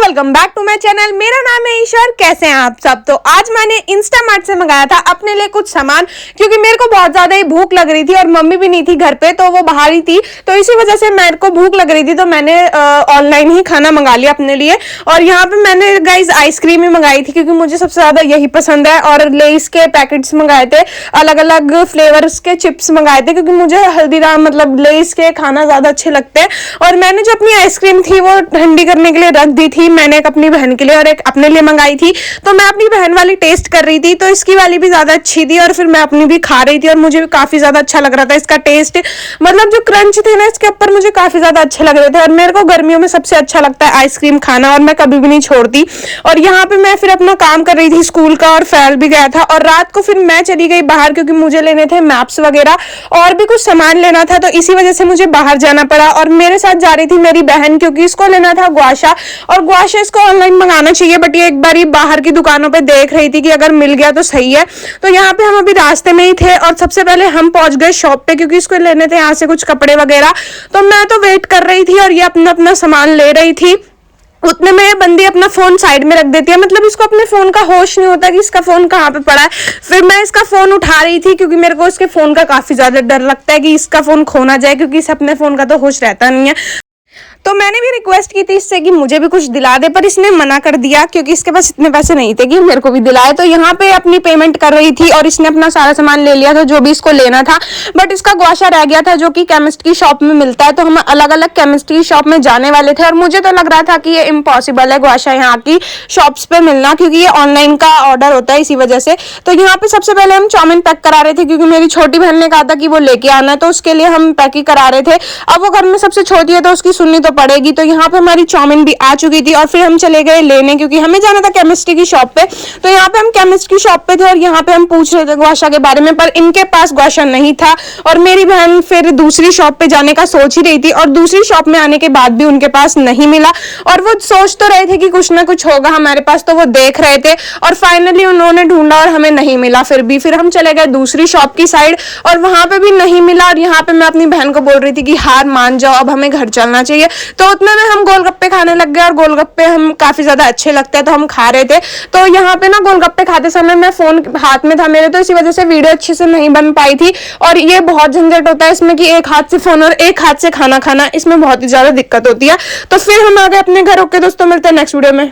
Welcome back to my channel. मेरा नाम है ईश्वर। कैसे हैं आप सब? तो आज मैंने इंस्टामार्ट से मंगाया था अपने लिए कुछ सामान, क्योंकि मेरे को बहुत ज्यादा ही भूख लग रही थी और मम्मी भी नहीं थी घर पे, तो वो बाहर ही थी, तो इसी वजह से मेरे को भूख लग रही थी, तो मैंने ऑनलाइन ही खाना मंगा लिया अपने लिए। और यहाँ पे मैंने गाइज आइसक्रीम ही मंगाई थी, क्योंकि मुझे सबसे ज्यादा यही पसंद है। और लेस के पैकेट्स मंगाए थे, अलग अलग फ्लेवर्स के चिप्स मंगाए थे, क्योंकि मुझे हल्दीराम मतलब लेस के खाना ज्यादा अच्छे लगते हैं। और मैंने जो अपनी आइसक्रीम थी वो ठंडी करने के लिए रख दी थी, मैंने एक अपनी बहन के लिए और एक अपने लिए मंगाई थी। तो मैं अपनी बहन वाली टेस्ट कर रही थी, तो इसकी वाली भी ज्यादा अच्छी थी, और फिर मैं अपनी भी खा रही थी, और मुझे भी काफी ज्यादा अच्छा लग रहा था इसका टेस्ट। मतलब जो क्रंच थे ना इसके ऊपर, मुझे काफी ज्यादा अच्छे लग रहे थे। और मेरे को गर्मियों में सबसे अच्छा लगता है आइसक्रीम खाना, और मैं कभी भी नहीं छोड़ती। और यहाँ पे मैं फिर अपना काम कर रही थी स्कूल का, और फैल भी गया था। और रात को फिर मैं चली गई बाहर, क्योंकि मुझे लेने थे मैप्स वगैरह और भी कुछ सामान लेना था, तो इसी वजह से मुझे बाहर जाना पड़ा। और मेरे साथ जा रही थी मेरी बहन, क्योंकि इसको लेना था गुआशा, और गुआशा इसको ऑनलाइन मंगाना चाहिए, बट ये एक बारी बाहर की दुकानों पे देख रही थी कि अगर मिल गया तो सही है। तो यहाँ पे हम अभी रास्ते में ही थे, और सबसे पहले हम पहुंच गए शॉप पे, क्योंकि इसको लेने थे यहाँ से कुछ कपड़े वगैरह। तो मैं तो वेट कर रही थी और ये अपना अपना सामान ले रही थी। उतने में बंदी अपना फोन साइड में रख देती है, मतलब इसको अपने फोन का होश नहीं होता कि इसका फोन कहाँ पे पड़ा है। फिर मैं इसका फोन उठा रही थी, क्योंकि मेरे को इसके फोन का काफी ज्यादा डर लगता है कि इसका फोन खो ना जाए, क्योंकि इसे अपने फोन का तो होश रहता नहीं है। तो मैंने भी रिक्वेस्ट की थी इससे कि मुझे भी कुछ दिला दे, पर इसने मना कर दिया, क्योंकि इसके पास इतने पैसे नहीं थे कि मेरे को भी दिलाए। तो यहाँ पे अपनी पेमेंट कर रही थी, और इसने अपना सारा सामान ले लिया था जो भी इसको लेना था। बट इसका गुआशा रह गया था, जो कि केमिस्ट की शॉप में मिलता है। तो हम अलग अलग केमिस्ट की शॉप में जाने वाले थे, और मुझे तो लग रहा था कि ये इम्पॉसिबल है गुआशा यहाँ की शॉप्स पे मिलना, क्योंकि ये ऑनलाइन का ऑर्डर होता है, इसी वजह से। तो यहाँ पे सबसे पहले हम चाउमीन पैक करा रहे थे, क्योंकि मेरी छोटी बहन ने कहा था कि वो लेके आना है, तो उसके लिए हम पैकिंग करा रहे थे। अब वो घर में सबसे छोटी है, तो उसकी सुननी तो पड़ेगी। तो यहाँ पे हमारी चाउमीन भी आ चुकी थी, और फिर हम चले गए लेने, क्योंकि हमें जाना था केमिस्ट्री की शॉप पे। तो यहाँ पे हम केमिस्ट्री की शॉप पे थे, और यहाँ पे हम पूछ रहे थे गुआशा के बारे में, पर इनके पास गुआशा नहीं था। और मेरी बहन फिर दूसरी शॉप पे जाने का सोच ही रही थी, और दूसरी शॉप में आने के बाद भी उनके पास नहीं मिला। और वो सोच तो रहे थे कि कुछ ना कुछ होगा हमारे पास, तो वो देख रहे थे, और फाइनली उन्होंने ढूंढा और हमें नहीं मिला। फिर हम चले गए दूसरी शॉप की साइड, और वहां पे भी नहीं मिला। और यहाँ पे मैं अपनी बहन को बोल रही थी कि हार मान जाओ, अब हमें घर चलना चाहिए। तो उतने में हम गोलगप्पे खाने लग गए, और गोलगप्पे हम काफी ज्यादा अच्छे लगते हैं, तो हम खा रहे थे। तो यहाँ पे ना गोलगप्पे खाते समय मैं फोन हाथ में था मेरे, तो इसी वजह से वीडियो अच्छे से नहीं बन पाई थी। और ये बहुत झंझट होता है इसमें कि एक हाथ से फोन और एक हाथ से खाना खाना, इसमें बहुत ही ज्यादा दिक्कत होती है। तो फिर हम आ गए अपने घर। ओके दोस्तों, मिलते हैं नेक्स्ट वीडियो में।